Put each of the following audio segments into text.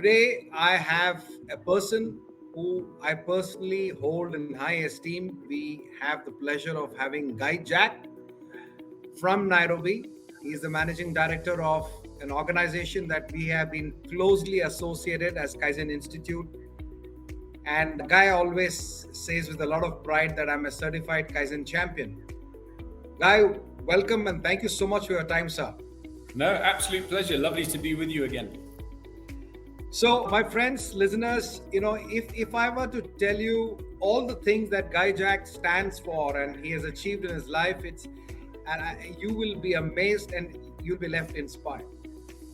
Today, I have a person who I personally hold in high esteem. We have the pleasure of having Guy Jack from Nairobi. He's the managing director of an organization that we have been closely associated as Kaizen Institute. And Guy always says with a lot of pride that I'm a certified Kaizen champion. Guy, welcome and thank you so much for your time, sir. No, absolute pleasure. Lovely to be with you again. So, my friends, listeners, if I were to tell you all the things that Guy Jack stands for and he has achieved in his life, you will be amazed and you'll be left inspired.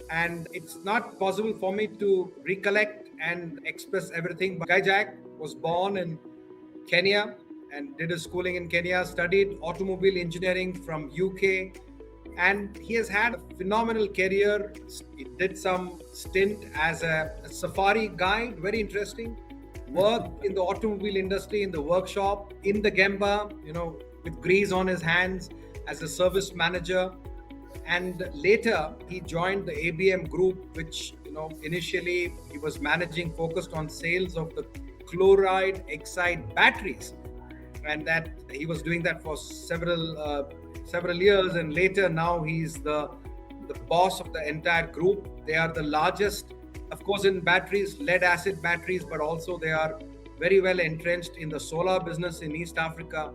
And it's not possible for me to recollect and express everything. But Guy Jack was born in Kenya and did his schooling in Kenya, studied automobile engineering from UK, and he has had a phenomenal career. He did some stint as a safari guide, very interesting. Worked in the automobile industry, in the workshop, in the Gemba, with grease on his hands as a service manager. And later he joined the ABM group, which, initially he was managing, focused on sales of the chloride exide batteries. And that he was doing that for several years, and later now he's the boss of the entire group. They are the largest, of course, in batteries, lead acid batteries, but also they are very well entrenched in the solar business in East Africa.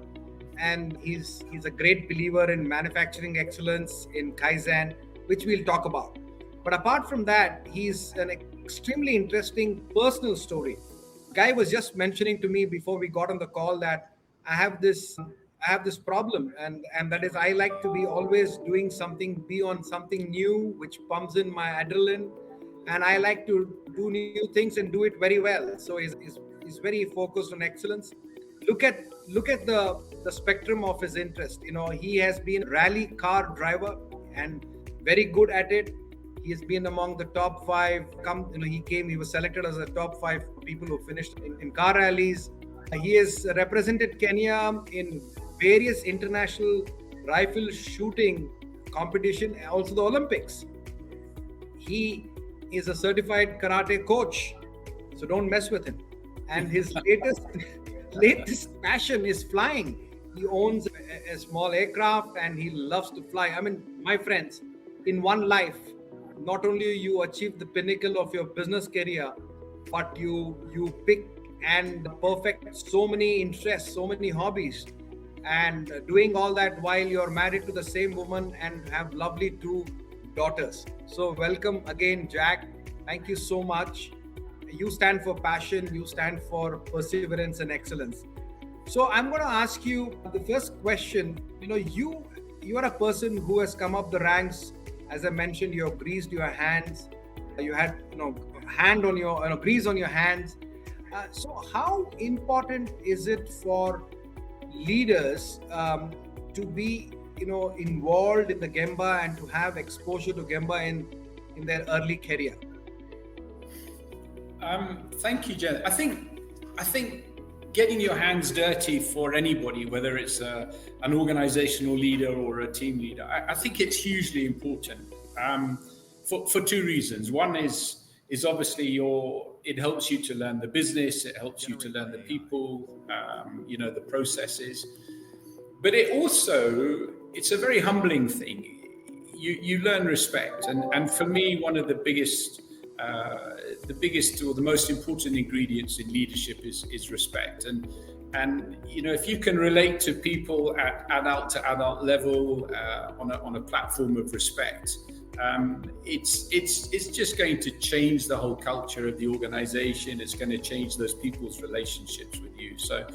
And he's a great believer in manufacturing excellence, in Kaizen, which we'll talk about. But apart from that, he's an extremely interesting personal story. Guy was just mentioning to me before we got on the call that I have this problem, and that is I like to be always doing something, be on something new, which pumps in my adrenaline, and I like to do new things and do it very well. So he's very focused on excellence. Look at the spectrum of his interest. He has been a rally car driver and very good at it. He has been among the top 5. He was selected as the top 5 people who finished in car rallies. He has represented Kenya in various international rifle shooting competition, also the Olympics. He is a certified karate coach, so don't mess with him. And his latest passion is flying. He owns a small aircraft and he loves to fly. I mean, my friends, in one life, not only you achieve the pinnacle of your business career, but you pick and perfect so many interests, so many hobbies, and doing all that while you're married to the same woman and have lovely 2 daughters. So welcome again, Jack. Thank you so much. You stand for passion, you stand for perseverance and excellence. So I'm going to ask you the first question. You are a person who has come up the ranks. As I mentioned, you have greased your hands. You had grease on your hands. So how important is it for leaders to be involved in the Gemba and to have exposure to Gemba in their early career? Thank you, Jen. I think getting your hands dirty for anybody, whether it's an organizational leader or a team leader, I think it's hugely important for 2 reasons. One is obviously it helps you to learn the business, it helps you to learn the people, the processes. But it's a very humbling thing. You learn respect, and for me, one of the biggest or the most important ingredients in leadership is respect. And if you can relate to people at adult to adult level on a platform of respect, it's just going to change the whole culture of the organization. It's going to change those people's relationships with you. So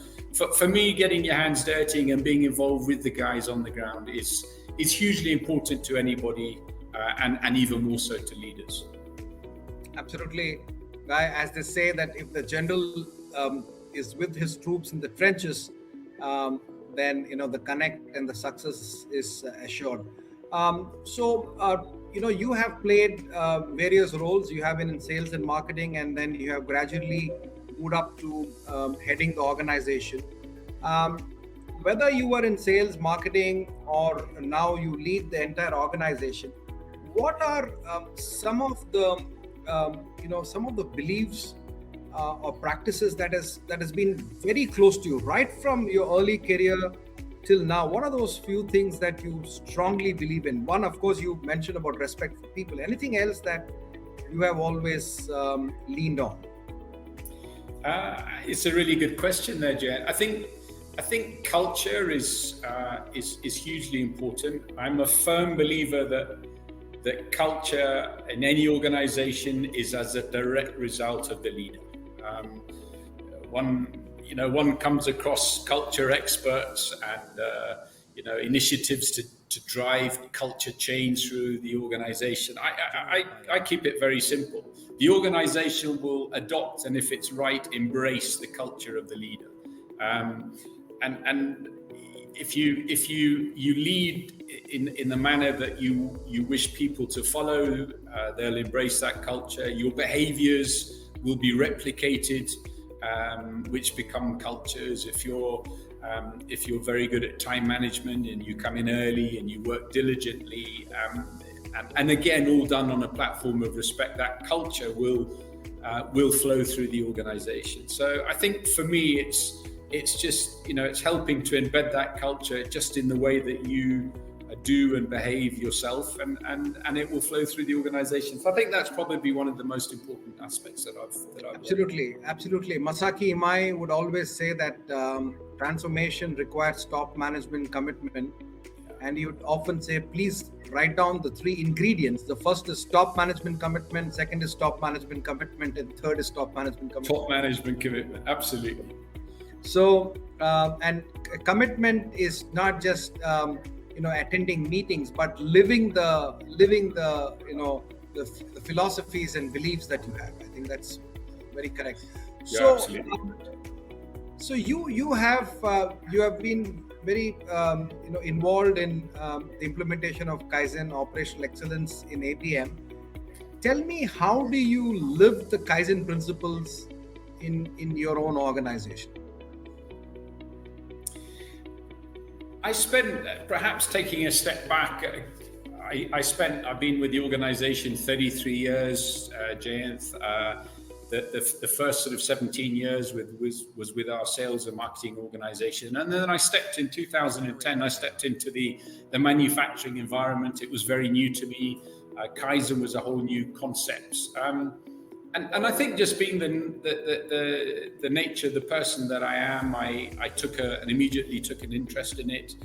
for me, getting your hands dirty and being involved with the guys on the ground is hugely important to anybody, and even more so to leaders. Absolutely. Guy, as they say that if the general is with his troops in the trenches, then the connect and the success is assured. You have played various roles. You have been in sales and marketing, and then you have gradually moved up to heading the organization. Whether you were in sales, marketing, or now you lead the entire organization, what are some of the some of the beliefs or practices that has been very close to you right from your early career till now? What are those few things that you strongly believe in? One, of course, you mentioned about respect for people. Anything else that you have always leaned on? It's a really good question there, Jay. I think culture is hugely important. I'm a firm believer that culture in any organization is as a direct result of the leader. One comes across culture experts and initiatives to drive culture change through the organization. I keep it very simple. The organization will adopt, and if it's right, embrace the culture of the leader. And if you lead in the manner that you wish people to follow, they'll embrace that culture. Your behaviors will be replicated, which become cultures. If you're very good at time management and you come in early and you work diligently, and again, all done on a platform of respect, that culture will flow through the organization. So I think for me, it's just, it's helping to embed that culture just in the way that you do and behave yourself, and it will flow through the organization. So I think that's probably one of the most important aspects that I've Absolutely. Masaki Imai would always say that transformation requires top management commitment. And he would often say, please write down the 3 ingredients. The first is top management commitment, second is top management commitment, and third is top management commitment. Top management commitment, absolutely. So, and commitment is not just attending meetings, but living the philosophies and beliefs that you have. I think that's very correct. Yeah, so, absolutely. So you have been very involved in the implementation of Kaizen, operational excellence in ABM. Tell me, how do you live the Kaizen principles in your own organization? I spent, perhaps taking a step back, I've been with the organization 33 years, Jayanth. The first sort of 17 years was with our sales and marketing organization. And then in 2010, I stepped into the manufacturing environment. It was very new to me. Kaizen was a whole new concept. And I think just being the nature of the person that I am, I immediately took an interest in it.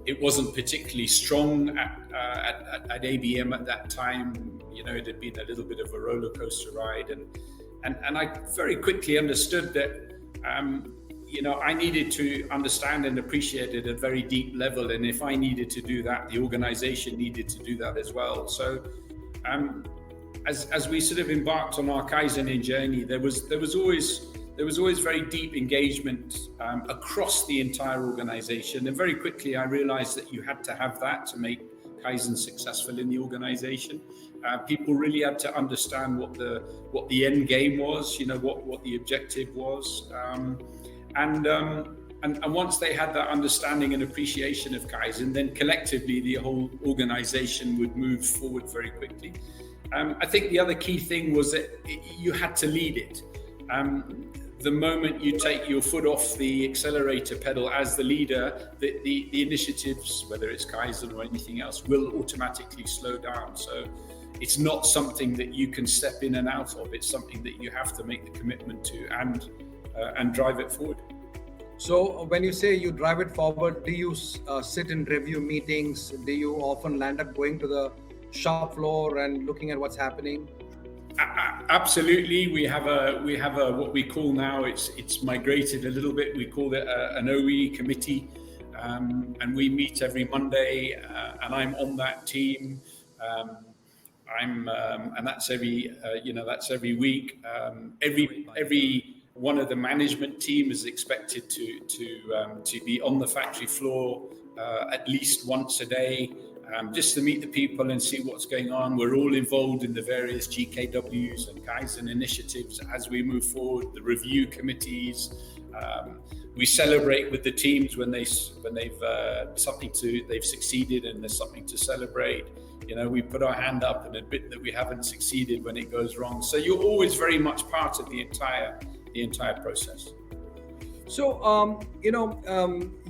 It wasn't particularly strong at ABM at that time. It had been a little bit of a roller coaster ride, and I very quickly understood that I needed to understand and appreciate it at a very deep level. And if I needed to do that, the organization needed to do that as well. So as we sort of embarked on our Kaizen journey, there was always very deep engagement across the entire organization. And very quickly, I realized that you had to have that to make Kaizen successful in the organization. People really had to understand what the end game was, what the objective was. And once they had that understanding and appreciation of Kaizen, then collectively the whole organization would move forward very quickly. I think the other key thing was that you had to lead it. The moment you take your foot off the accelerator pedal as the leader, the initiatives, whether it's Kaizen or anything else, will automatically slow down. So it's not something that you can step in and out of. It's something that you have to make the commitment to and drive it forward. So when you say you drive it forward, do you sit in review meetings? Do you often land up going to the shop floor and looking at what's happening? Absolutely. We have a what we call now, it's migrated a little bit. We call it an OE committee, and we meet every Monday, and I'm on that team. And that's every week. Every one of the management team is expected to be on the factory floor at least once a day. Just to meet the people and see what's going on. We're all involved in the various GKWs and Kaizen initiatives as we move forward, the review committees. We celebrate with the teams when they've succeeded and there's something to celebrate. We put our hand up and admit that we haven't succeeded when it goes wrong. So you're always very much part of the entire process. So,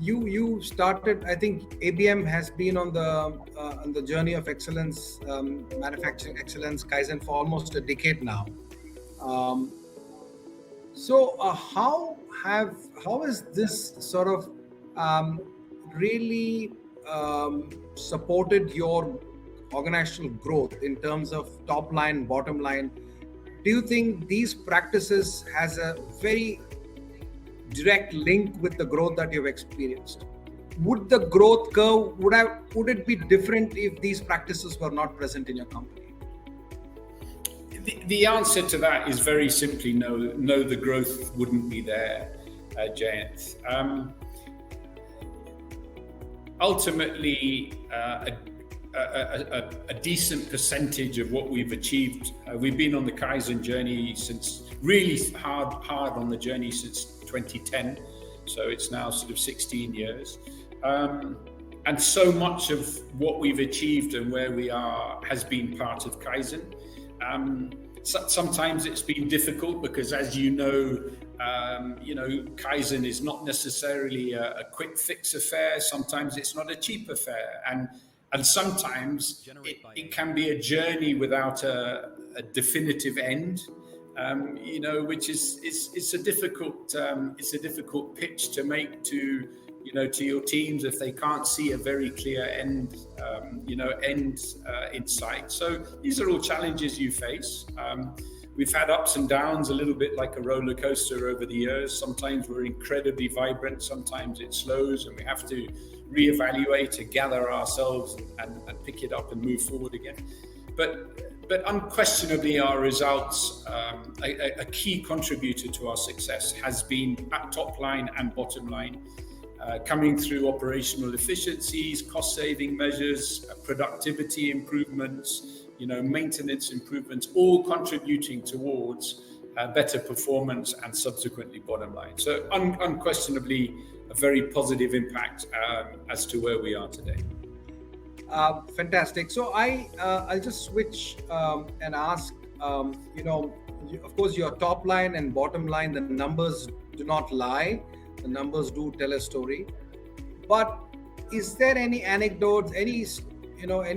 you started. I think ABM has been on the journey of excellence, manufacturing excellence, Kaizen for almost a decade now. How has this sort of really supported your organizational growth in terms of top line, bottom line? Do you think these practices has a very direct link with the growth that you've experienced? Would the growth curve would it be different if these practices were not present in your company? The answer to that is very simply no. No, the growth wouldn't be there, Jayant. Ultimately, a decent percentage of what we've achieved. We've been on the Kaizen journey since really hard on the journey since 2010. So it's now sort of 16 years. And so much of what we've achieved and where we are has been part of Kaizen. Sometimes it's been difficult because, as Kaizen is not necessarily a quick fix affair. Sometimes it's not a cheap affair, and sometimes it can be a journey without a definitive end. Which is it's a difficult pitch to make to your teams if they can't see a very clear end in sight. So these are all challenges you face. We've had ups and downs, a little bit like a roller coaster over the years. Sometimes we're incredibly vibrant, sometimes it slows, and we have to reevaluate and gather ourselves and pick it up and move forward again. But unquestionably, our results, a key contributor to our success has been at top line and bottom line, coming through operational efficiencies, cost-saving measures, productivity improvements, maintenance improvements, all contributing towards better performance and subsequently bottom line. So unquestionably, a very positive impact as to where we are today. Fantastic. So I'll just switch and ask, of course, your top line and bottom line, the numbers do not lie. The numbers do tell a story. But is there any anecdotes, any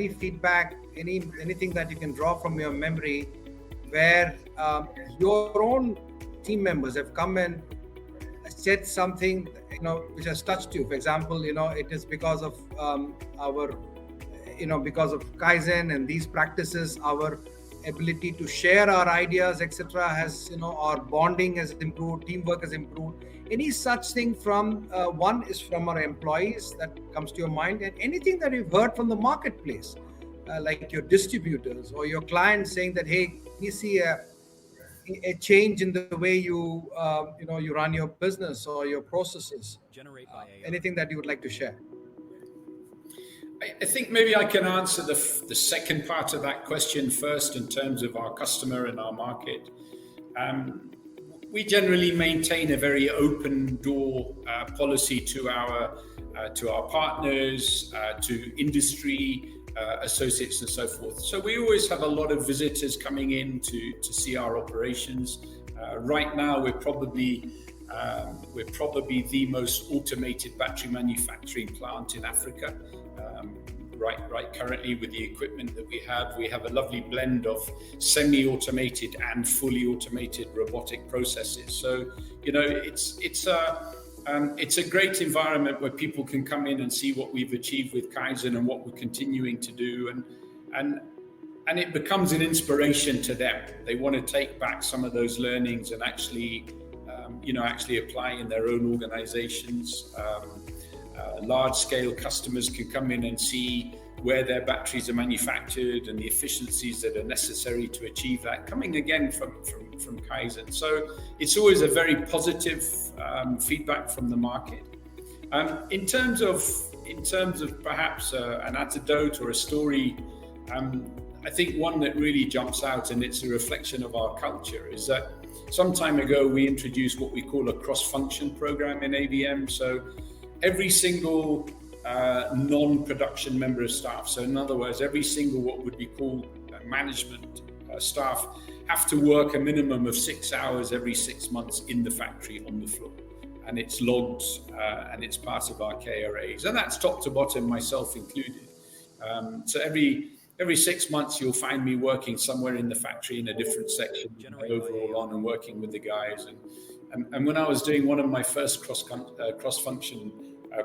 feedback, anything that you can draw from your memory where your own team members have come and said something, which has touched you? For example, it is because of because of Kaizen and these practices, our ability to share our ideas, etc., has, our bonding has improved, teamwork has improved. Any such thing from one is from our employees that comes to your mind, and anything that you've heard from the marketplace, like your distributors or your clients saying that, hey, we see a change in the way you run your business or your processes. Anything that you would like to share? I think maybe I can answer the second part of that question first in terms of our customer and our market. We generally maintain a very open door policy to our partners, to industry associates and so forth. So we always have a lot of visitors coming in to see our operations. Right now, we're probably the most automated battery manufacturing plant in Africa. Right currently, with the equipment that we have a lovely blend of semi-automated and fully automated robotic processes. So it's a great environment where people can come in and see what we've achieved with Kaizen and what we're continuing to do, and it becomes an inspiration to them. They want to take back some of those learnings and actually apply in their own organizations. Large-scale customers can come in and see where their batteries are manufactured and the efficiencies that are necessary to achieve that, coming again from Kaizen. So it's always a very positive feedback from the market. In terms of perhaps an anecdote or a story, I think one that really jumps out, and it's a reflection of our culture, is that some time ago, we introduced what we call a cross-function program in ABM. So every single non-production member of staff, so in other words, every single what would be called management staff, have to work a minimum of 6 hours every 6 months in the factory on the floor. And it's logged and it's part of our KRAs. And that's top to bottom, myself included. So every 6 months, you'll find me working somewhere in the factory in a different section, overall on and working with the guys. And when I was doing one of my first cross-function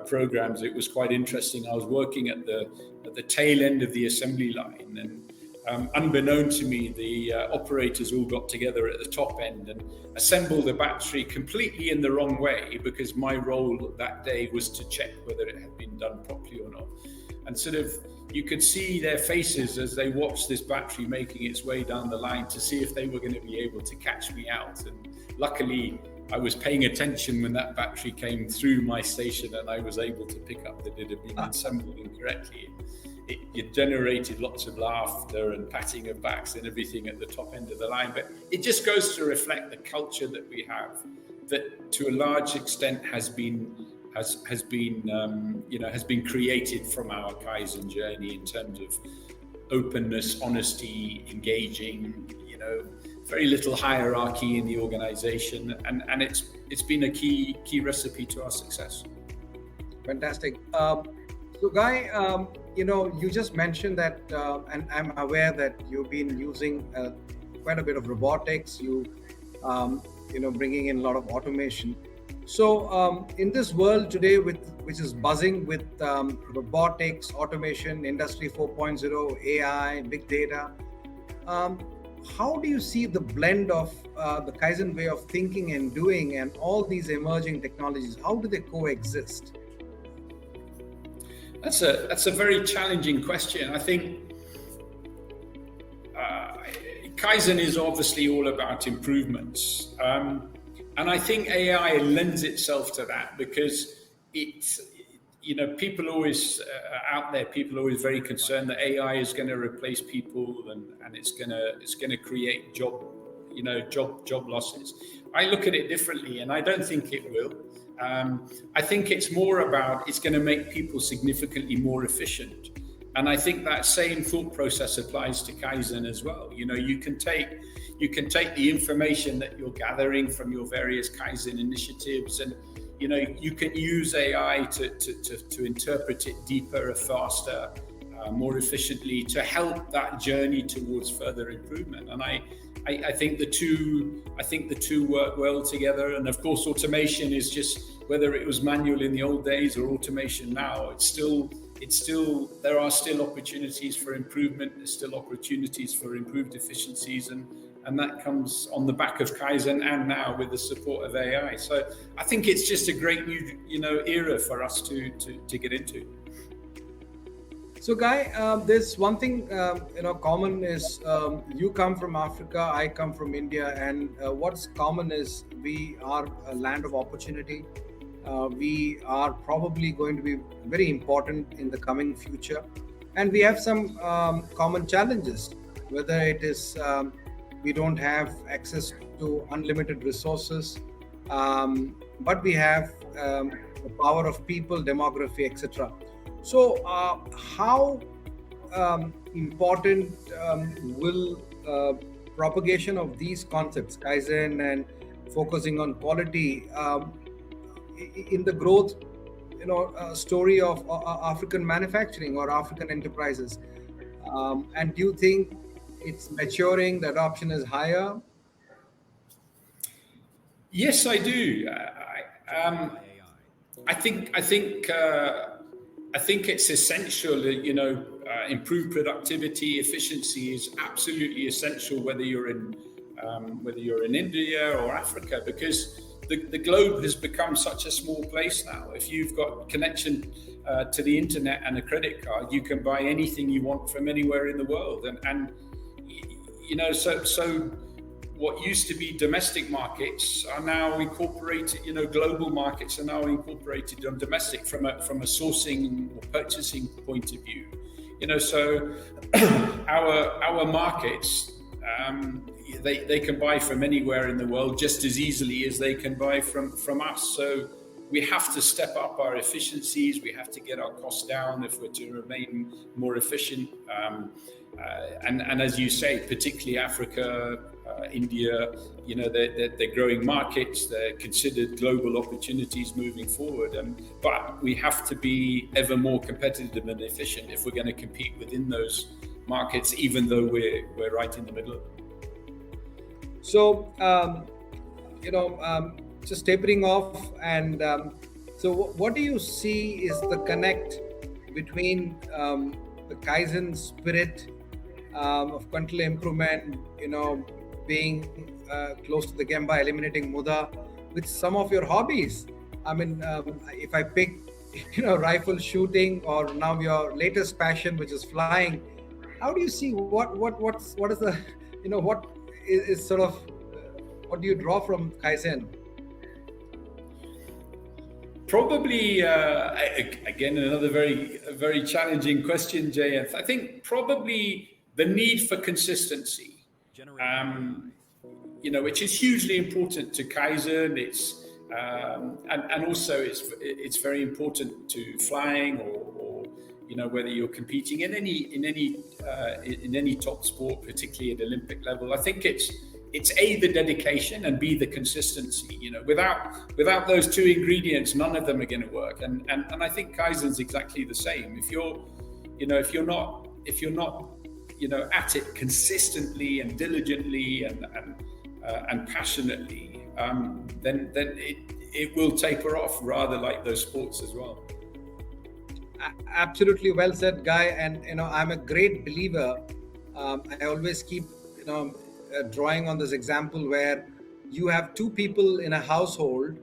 programs, it was quite interesting. I was working at the tail end of the assembly line, and unbeknown to me, the operators all got together at the top end and assembled a battery completely in the wrong way, because my role that day was to check whether it had been done properly or not. And sort of, you could see their faces as they watched this battery making its way down the line to see if they were going to be able to catch me out. And luckily, I was paying attention when that battery came through my station, and I was able to pick up that it had been assembled incorrectly. It generated lots of laughter and patting of backs and everything at the top end of the line. But it just goes to reflect the culture that we have, that to a large extent has been created from our Kaizen journey in terms of openness, honesty, engaging, very little hierarchy in the organization, and it's been a key recipe to our success. Fantastic. So Guy, you just mentioned that, and I'm aware that you've been using quite a bit of robotics, bringing in a lot of automation. So in this world today, which is buzzing with robotics, automation, Industry 4.0, AI, big data, how do you see the blend of the Kaizen way of thinking and doing and all these emerging technologies? How do they coexist? That's a very challenging question. I think Kaizen is obviously all about improvements. And I think AI lends itself to that, because it's, people always out there, people are always very concerned that AI is going to replace people and it's going to create job losses. I look at it differently, and I don't think it will. I think it's more about, it's going to make people significantly more efficient. And I think that same thought process applies to Kaizen as well. You can take the information that you're gathering from your various Kaizen initiatives, and you can use AI to interpret it deeper, faster, more efficiently, to help that journey towards further improvement. And I think the two work well together. And of course, automation is just, whether it was manual in the old days or automation now, there are still opportunities for improvement. There's still opportunities for improved efficiencies, and that comes on the back of Kaizen and now with the support of AI. So I think it's just a great new era for us to get into. So Guy, there's one thing common is you come from Africa, I come from India, and what's common is we are a land of opportunity. We are probably going to be very important in the coming future, and we have some common challenges, whether it is we don't have access to unlimited resources, but we have the power of people, demography, etc. So how important will propagation of these concepts, Kaizen and focusing on quality, in the growth story of African manufacturing or African enterprises? And do you think it's maturing, the adoption is higher? Yes, I do. I think it's essential that improved productivity, efficiency is absolutely essential, whether you're in India or Africa, because the globe has become such a small place now. If you've got connection to the internet and a credit card, you can buy anything you want from anywhere in the world. And so what used to be domestic markets are now incorporated. Global markets are now incorporated on domestic from a sourcing or purchasing point of view. So our markets They can buy from anywhere in the world just as easily as they can buy from us. So we have to step up our efficiencies. We have to get our costs down if we're to remain more efficient. And as you say, particularly Africa, India, they're growing markets. They're considered global opportunities moving forward. But we have to be ever more competitive and efficient if we're going to compete within those markets, even though we're right in the middle of them. So, just tapering off, and so what do you see is the connect between the Kaizen spirit of continual improvement, being close to the Gemba, eliminating Muda, with some of your hobbies? I mean, if I pick, rifle shooting, or now your latest passion, which is flying, how do you see what is the, what is sort of, what do you draw from Kaizen? Probably, again, another very challenging question, Jay. I think probably the need for consistency, which is hugely important to Kaizen. It's and also it's very important to flying or whether you're competing in any top sport, particularly at Olympic level. I think it's A, the dedication, and B, the consistency. Without those two ingredients, none of them are going to work. And I think Kaizen's exactly the same. If you're not at it consistently and diligently and passionately, then it will taper off, rather like those sports as well. Absolutely well said, Guy. And I'm a great believer. I always keep drawing on this example where you have two people in a household,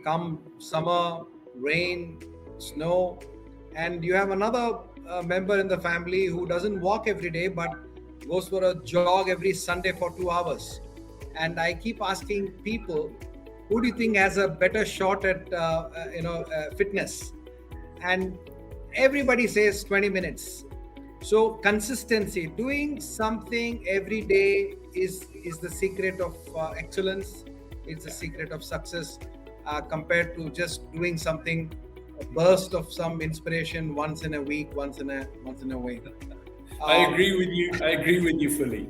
come summer, rain, snow, and you have another member in the family who doesn't walk every day but goes for a jog every Sunday for 2 hours. And I keep asking people, who do you think has a better shot at fitness? And everybody says 20 minutes. So consistency, doing something every day is the secret of excellence. It's the secret of success, compared to just doing something, a burst of some inspiration once in a week, once in a way. I agree with you fully.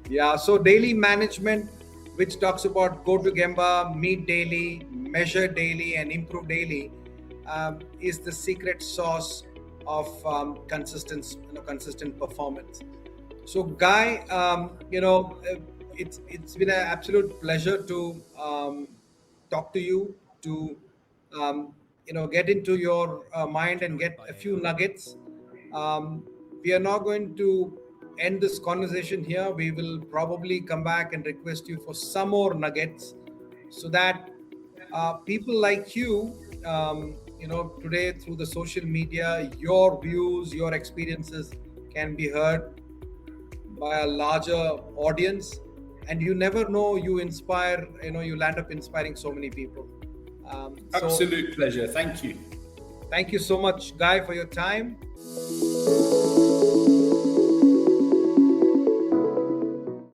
Yeah. So daily management, which talks about go to Gemba, meet daily, measure daily, and improve daily, is the secret sauce of consistent performance. So, Guy, it's been an absolute pleasure to talk to you, to get into your mind and get a few nuggets. We are not going to end this conversation here. We will probably come back and request you for some more nuggets, so that people like you, today through the social media, your views, your experiences can be heard by a larger audience. And you never know, you inspire, you'll end up inspiring so many people. Absolute pleasure. Thank you. Thank you so much, Guy, for your time.